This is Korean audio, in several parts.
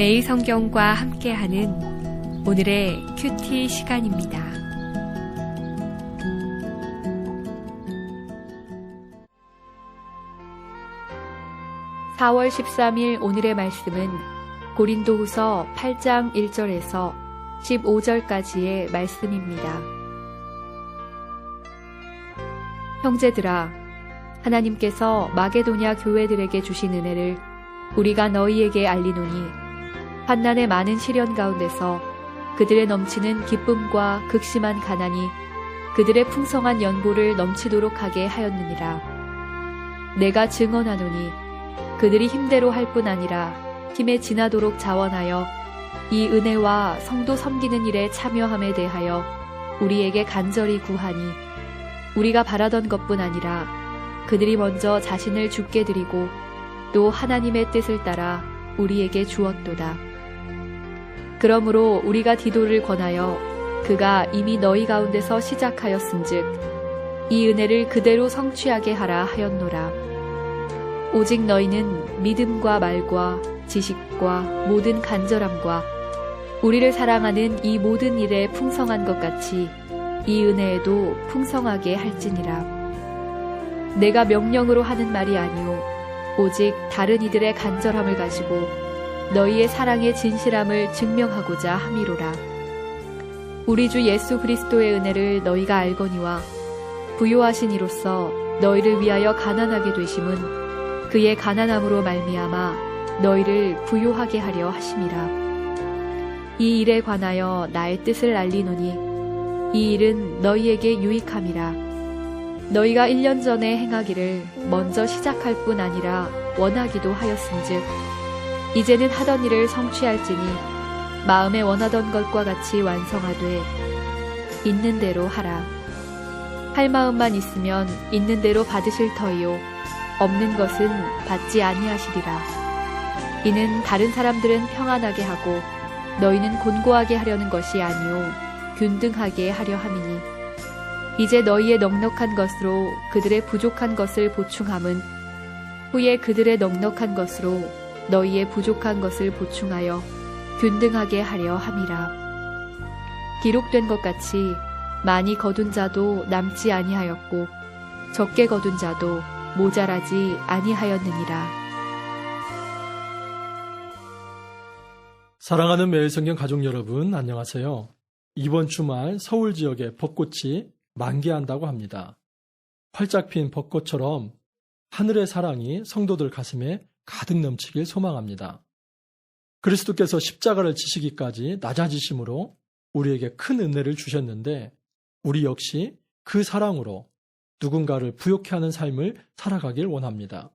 매일 성경과 함께하는 오늘의 큐티 시간입니다. (4월 13일) 오늘의 말씀은 고린도후서 8장 1절에서 15절까지의 말씀입니다. 형제들아, 하나님께서 마게도냐 교회들에게 주신 은혜를 우리가 너희에게 알리노니 환난의 많은 시련 가운데서 그들의 넘치는 기쁨과 극심한 가난이 그들의 풍성한 연보를 넘치도록 하게 하였느니라. 내가 증언하노니 그들이 힘대로 할 뿐 아니라 힘에 지나도록 자원하여 이 은혜와 성도 섬기는 일에 참여함에 대하여 우리에게 간절히 구하니 우리가 바라던 것뿐 아니라 그들이 먼저 자신을 주께 드리고 또 하나님의 뜻을 따라 우리에게 주었도다. 그러므로 우리가 디도를 권하여 그가 이미 너희 가운데서 시작하였은즉 이 은혜를 그대로 성취하게 하라 하였노라. 오직 너희는 믿음과 말과 지식과 모든 간절함과 우리를 사랑하는 이 모든 일에 풍성한 것 같이 이 은혜에도 풍성하게 할지니라. 내가 명령으로 하는 말이 아니오 오직 다른 이들의 간절함을 가지고 너희의 사랑의 진실함을 증명하고자 함이로라. 우리 주 예수 그리스도의 은혜를 너희가 알거니와 부요하신 이로써 너희를 위하여 가난하게 되심은 그의 가난함으로 말미암아 너희를 부요하게 하려 하심이라. 이 일에 관하여 나의 뜻을 알리노니 이 일은 너희에게 유익함이라. 너희가 1년 전에 행하기를 먼저 시작할 뿐 아니라 원하기도 하였은즉 이제는 하던 일을 성취할지니 마음에 원하던 것과 같이 완성하되 있는 대로 하라. 할 마음만 있으면 있는 대로 받으실 터이요 없는 것은 받지 아니하시리라. 이는 다른 사람들은 평안하게 하고 너희는 곤고하게 하려는 것이 아니요 균등하게 하려 함이니 이제 너희의 넉넉한 것으로 그들의 부족한 것을 보충함은 후에 그들의 넉넉한 것으로 너희의 부족한 것을 보충하여 균등하게 하려 함이라. 기록된 것 같이 많이 거둔 자도 남지 아니하였고 적게 거둔 자도 모자라지 아니하였느니라. 사랑하는 매일성경 가족 여러분, 안녕하세요. 이번 주말 서울 지역의 벚꽃이 만개한다고 합니다. 활짝 핀 벚꽃처럼 하늘의 사랑이 성도들 가슴에 가득 넘치길 소망합니다. 그리스도께서 십자가를 지시기까지 낮아지심으로 우리에게 큰 은혜를 주셨는데 우리 역시 그 사랑으로 누군가를 부욕해 하는 삶을 살아가길 원합니다.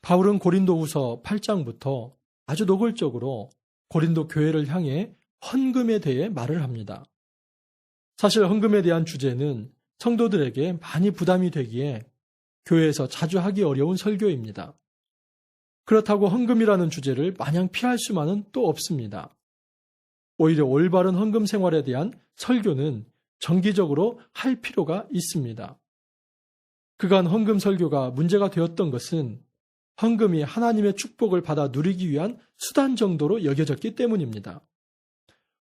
바울은 고린도후서 8장부터 아주 노골적으로 고린도 교회를 향해 헌금에 대해 말을 합니다. 사실 헌금에 대한 주제는 성도들에게 많이 부담이 되기에 교회에서 자주 하기 어려운 설교입니다. 그렇다고 헌금이라는 주제를 마냥 피할 수만은 또 없습니다. 오히려 올바른 헌금 생활에 대한 설교는 정기적으로 할 필요가 있습니다. 그간 헌금 설교가 문제가 되었던 것은 헌금이 하나님의 축복을 받아 누리기 위한 수단 정도로 여겨졌기 때문입니다.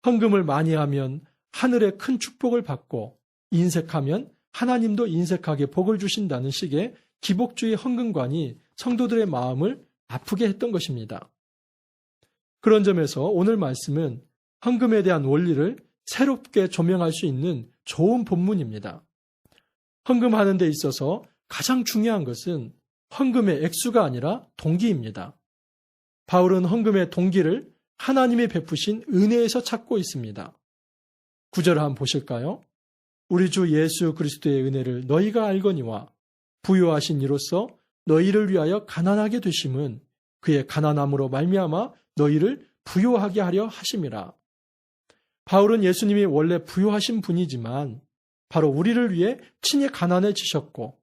헌금을 많이 하면 하늘의 큰 축복을 받고 인색하면 하나님도 인색하게 복을 주신다는 식의 기복주의 헌금관이 성도들의 마음을 아프게 했던 것입니다. 그런 점에서 오늘 말씀은 헌금에 대한 원리를 새롭게 조명할 수 있는 좋은 본문입니다. 헌금하는 데 있어서 가장 중요한 것은 헌금의 액수가 아니라 동기입니다. 바울은 헌금의 동기를 하나님이 베푸신 은혜에서 찾고 있습니다. 9절 한번 보실까요? 우리 주 예수 그리스도의 은혜를 너희가 알거니와 부요하신 이로써 너희를 위하여 가난하게 되심은 그의 가난함으로 말미암아 너희를 부요하게 하려 하심이라. 바울은 예수님이 원래 부요하신 분이지만 바로 우리를 위해 친히 가난해지셨고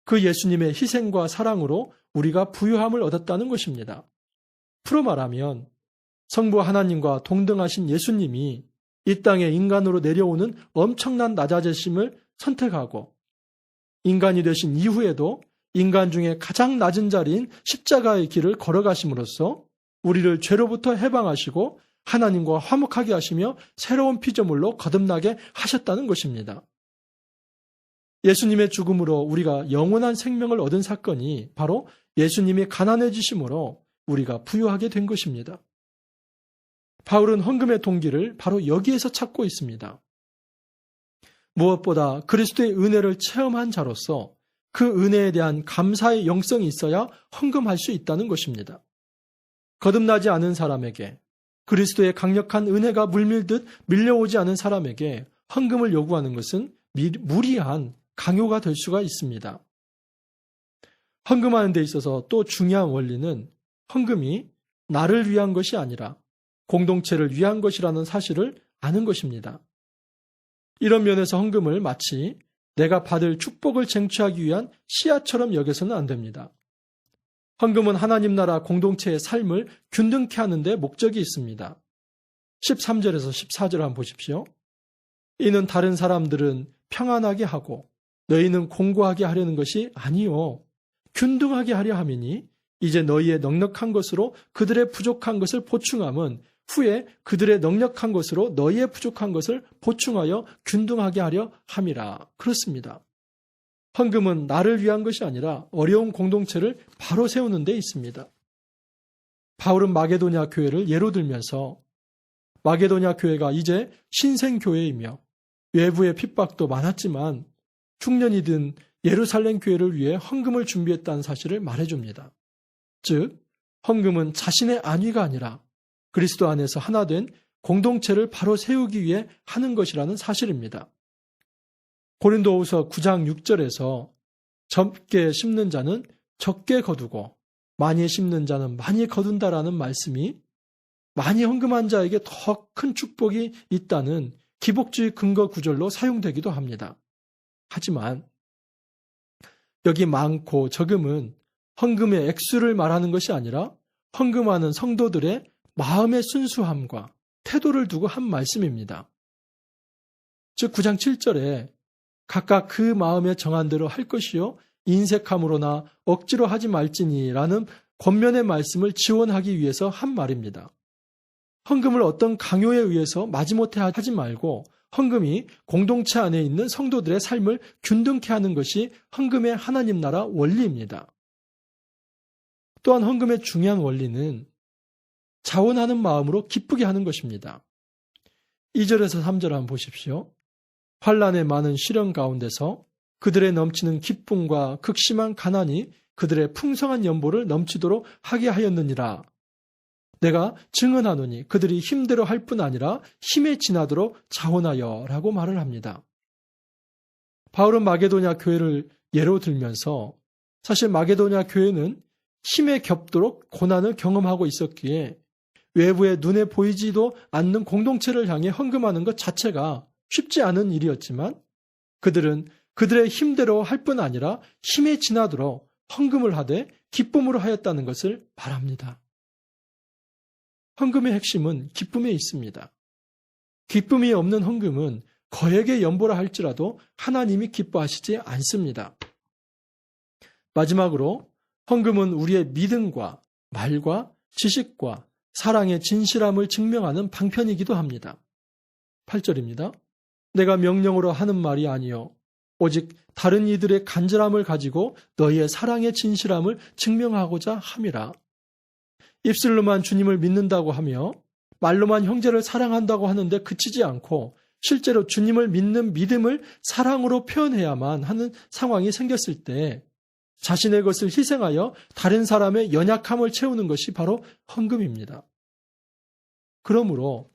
그 예수님의 희생과 사랑으로 우리가 부요함을 얻었다는 것입니다. 풀어 말하면 성부 하나님과 동등하신 예수님이 이 땅에 인간으로 내려오는 엄청난 낮아지심을 선택하고 인간이 되신 이후에도 인간 중에 가장 낮은 자리인 십자가의 길을 걸어가심으로써 우리를 죄로부터 해방하시고 하나님과 화목하게 하시며 새로운 피조물로 거듭나게 하셨다는 것입니다. 예수님의 죽음으로 우리가 영원한 생명을 얻은 사건이 바로 예수님이 가난해지심으로 우리가 부유하게 된 것입니다. 바울은 헌금의 동기를 바로 여기에서 찾고 있습니다. 무엇보다 그리스도의 은혜를 체험한 자로서 그 은혜에 대한 감사의 영성이 있어야 헌금할 수 있다는 것입니다. 거듭나지 않은 사람에게, 그리스도의 강력한 은혜가 물밀듯 밀려오지 않은 사람에게 헌금을 요구하는 것은 무리한 강요가 될 수가 있습니다. 헌금하는 데 있어서 또 중요한 원리는 헌금이 나를 위한 것이 아니라 공동체를 위한 것이라는 사실을 아는 것입니다. 이런 면에서 헌금을 마치 내가 받을 축복을 쟁취하기 위한 씨앗처럼 여겨서는 안 됩니다. 헌금은 하나님 나라 공동체의 삶을 균등케 하는 데 목적이 있습니다. 13절에서 14절 한번 보십시오. 이는 다른 사람들은 평안하게 하고 너희는 공고하게 하려는 것이 아니요 균등하게 하려 함이니 이제 너희의 넉넉한 것으로 그들의 부족한 것을 보충함은 후에 그들의 넉넉한 것으로 너희의 부족한 것을 보충하여 균등하게 하려 함이라. 그렇습니다. 헌금은 나를 위한 것이 아니라 어려운 공동체를 바로 세우는 데 있습니다. 바울은 마게도냐 교회를 예로 들면서 마게도냐 교회가 이제 신생교회이며 외부의 핍박도 많았지만 중년이 든 예루살렘 교회를 위해 헌금을 준비했다는 사실을 말해줍니다. 즉, 헌금은 자신의 안위가 아니라 그리스도 안에서 하나 된 공동체를 바로 세우기 위해 하는 것이라는 사실입니다. 고린도후서 9장 6절에서 적게 심는 자는 적게 거두고 많이 심는 자는 많이 거둔다라는 말씀이 많이 헌금한 자에게 더 큰 축복이 있다는 기복주의 근거 구절로 사용되기도 합니다. 하지만 여기 많고 적음은 헌금의 액수를 말하는 것이 아니라 헌금하는 성도들의 마음의 순수함과 태도를 두고 한 말씀입니다. 즉 9장 7절에 각각 그 마음에 정한 대로 할 것이요 인색함으로나 억지로 하지 말지니라는 권면의 말씀을 지원하기 위해서 한 말입니다. 헌금을 어떤 강요에 의해서 마지못해 하지 말고 헌금이 공동체 안에 있는 성도들의 삶을 균등케 하는 것이 헌금의 하나님 나라 원리입니다. 또한 헌금의 중요한 원리는 자원하는 마음으로 기쁘게 하는 것입니다. 2절에서 3절 한번 보십시오. 환난의 많은 시련 가운데서 그들의 넘치는 기쁨과 극심한 가난이 그들의 풍성한 연보를 넘치도록 하게 하였느니라. 내가 증언하노니 그들이 힘대로 할 뿐 아니라 힘에 지나도록 자원하여 라고 말을 합니다. 바울은 마게도냐 교회를 예로 들면서 사실 마게도냐 교회는 힘에 겹도록 고난을 경험하고 있었기에 외부의 눈에 보이지도 않는 공동체를 향해 헌금하는 것 자체가 쉽지 않은 일이었지만 그들은 그들의 힘대로 할 뿐 아니라 힘에 지나도록 헌금을 하되 기쁨으로 하였다는 것을 말합니다. 헌금의 핵심은 기쁨에 있습니다. 기쁨이 없는 헌금은 거액의 연보라 할지라도 하나님이 기뻐하시지 않습니다. 마지막으로 헌금은 우리의 믿음과 말과 지식과 사랑의 진실함을 증명하는 방편이기도 합니다. 8절입니다. 내가 명령으로 하는 말이 아니요 오직 다른 이들의 간절함을 가지고 너희의 사랑의 진실함을 증명하고자 함이라. 입술로만 주님을 믿는다고 하며 말로만 형제를 사랑한다고 하는데 그치지 않고 실제로 주님을 믿는 믿음을 사랑으로 표현해야만 하는 상황이 생겼을 때 자신의 것을 희생하여 다른 사람의 연약함을 채우는 것이 바로 헌금입니다. 그러므로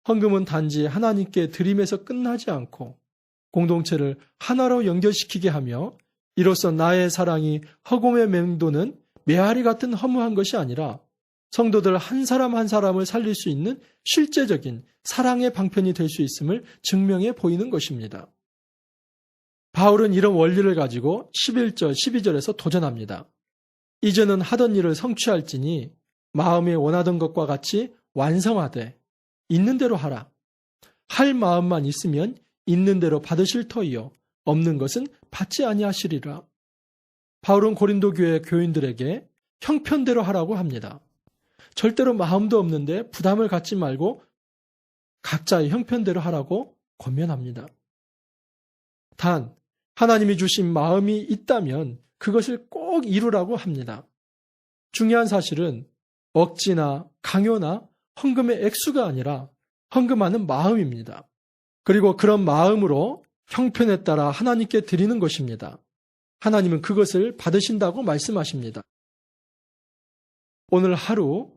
헌금은 단지 하나님께 드림에서 끝나지 않고 공동체를 하나로 연결시키게 하며 이로써 나의 사랑이 허공에 맹도는 메아리 같은 허무한 것이 아니라 성도들 한 사람 한 사람을 살릴 수 있는 실제적인 사랑의 방편이 될 수 있음을 증명해 보이는 것입니다. 바울은 이런 원리를 가지고 11절, 12절에서 도전합니다. 이제는 하던 일을 성취할지니 마음에 원하던 것과 같이 완성하되 있는 대로 하라. 할 마음만 있으면 있는 대로 받으실 터이요 없는 것은 받지 아니하시리라. 바울은 고린도 교회 교인들에게 형편대로 하라고 합니다. 절대로 마음도 없는데 부담을 갖지 말고 각자의 형편대로 하라고 권면합니다. 단 하나님이 주신 마음이 있다면 그것을 꼭 이루라고 합니다. 중요한 사실은 억지나 강요나 헌금의 액수가 아니라 헌금하는 마음입니다. 그리고 그런 마음으로 형편에 따라 하나님께 드리는 것입니다. 하나님은 그것을 받으신다고 말씀하십니다. 오늘 하루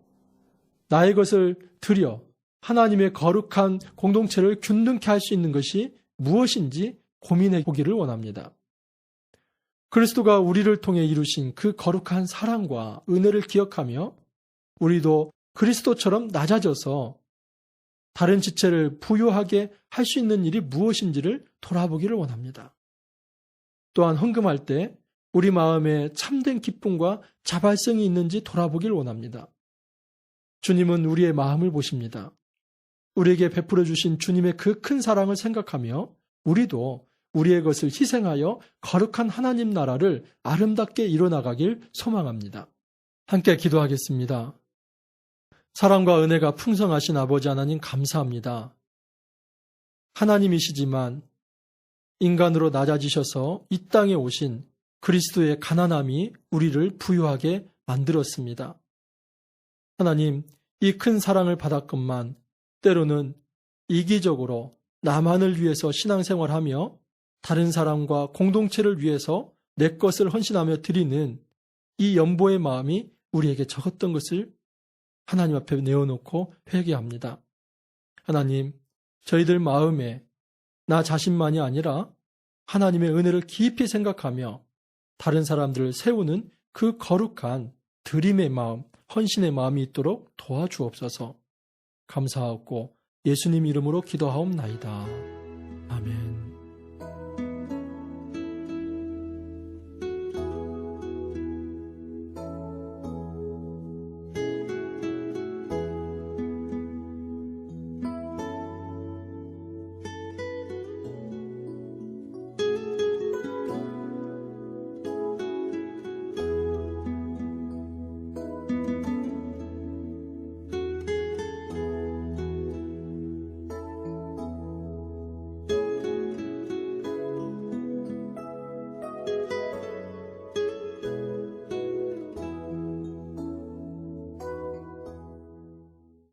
나의 것을 드려 하나님의 거룩한 공동체를 균등케 할 수 있는 것이 무엇인지 고민해 보기를 원합니다. 그리스도가 우리를 통해 이루신 그 거룩한 사랑과 은혜를 기억하며 우리도 그리스도처럼 낮아져서 다른 지체를 부유하게 할 수 있는 일이 무엇인지를 돌아보기를 원합니다. 또한 헌금할 때 우리 마음에 참된 기쁨과 자발성이 있는지 돌아보길 원합니다. 주님은 우리의 마음을 보십니다. 우리에게 베풀어 주신 주님의 그 큰 사랑을 생각하며 우리도 우리의 것을 희생하여 거룩한 하나님 나라를 아름답게 이뤄나가길 소망합니다. 함께 기도하겠습니다. 사랑과 은혜가 풍성하신 아버지 하나님 감사합니다. 하나님이시지만 인간으로 낮아지셔서 이 땅에 오신 그리스도의 가난함이 우리를 부유하게 만들었습니다. 하나님, 이 큰 사랑을 받았건만 때로는 이기적으로 나만을 위해서 신앙생활하며 다른 사람과 공동체를 위해서 내 것을 헌신하며 드리는 이 연보의 마음이 우리에게 적었던 것을 하나님 앞에 내어놓고 회개합니다. 하나님, 저희들 마음에 나 자신만이 아니라 하나님의 은혜를 깊이 생각하며 다른 사람들을 세우는 그 거룩한 드림의 마음, 헌신의 마음이 있도록 도와주옵소서. 감사하고 예수님 이름으로 기도하옵나이다. 아멘.